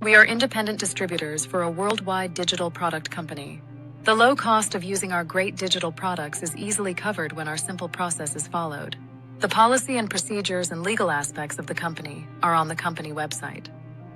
We are independent distributors for a worldwide digital product company. The low cost of using our great digital products is easily covered when our simple process is followed. The policy and procedures and legal aspects of the company are on the company website.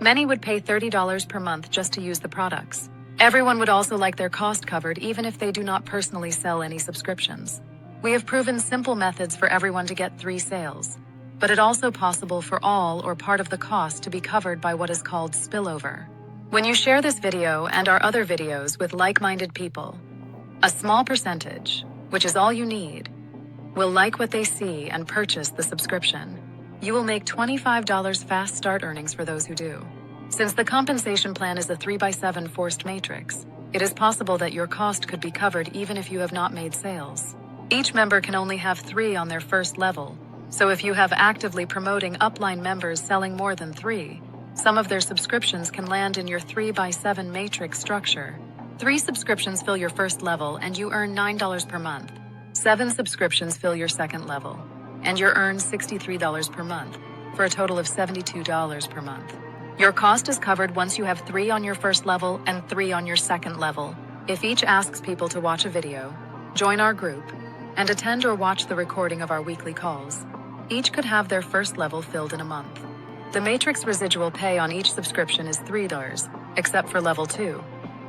Many would pay $30 per month just to use the products. Everyone would also like their cost covered even if they do not personally sell any subscriptions. We have proven simple methods for everyone to get 3 sales, but it also possible for all or part of the cost to be covered by what is called spillover. When you share this video and our other videos with like-minded people, a small percentage, which is all you need, will like what they see and purchase the subscription. You will make $25 fast start earnings for those who do. Since the compensation plan is a 3x7 forced matrix, it is possible that your cost could be covered even if you have not made sales. Each member can only have 3 on their first level, so if you have actively promoting upline members selling more than 3, some of their subscriptions can land in your 3x7 matrix structure. 3 subscriptions fill your first level and you earn $9 per month. 7 subscriptions fill your second level, and you earn $63 per month, for a total of $72 per month. Your cost is covered once you have 3 on your first level and 3 on your second level. If each asks people to watch a video, join our group, and attend or watch the recording of our weekly calls, each could have their first level filled in a month. The matrix residual pay on each subscription is $3, except for level 2,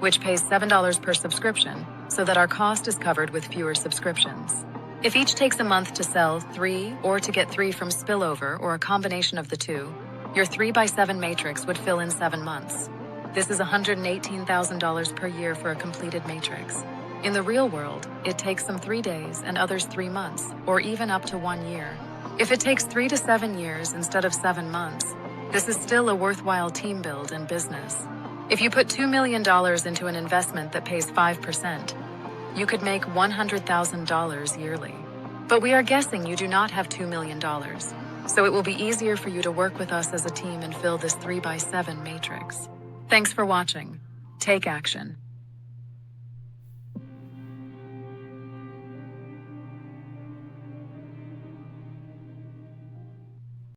which pays $7 per subscription, so that our cost is covered with fewer subscriptions. If each takes a month to sell 3 or to get 3 from spillover or a combination of the 2, your 3x7 matrix would fill in 7 months. This is $118,000 per year for a completed matrix. In the real world, it takes some 3 days and others 3 months, or even up to 1 year. If it takes 3 to 7 years instead of 7 months, this is still a worthwhile team build and business. If you put $2 million into an investment that pays 5%, you could make $100,000 yearly. But we are guessing you do not have $2 million, so it will be easier for you to work with us as a team and fill this 3x7 matrix. Thanks for watching. Take action.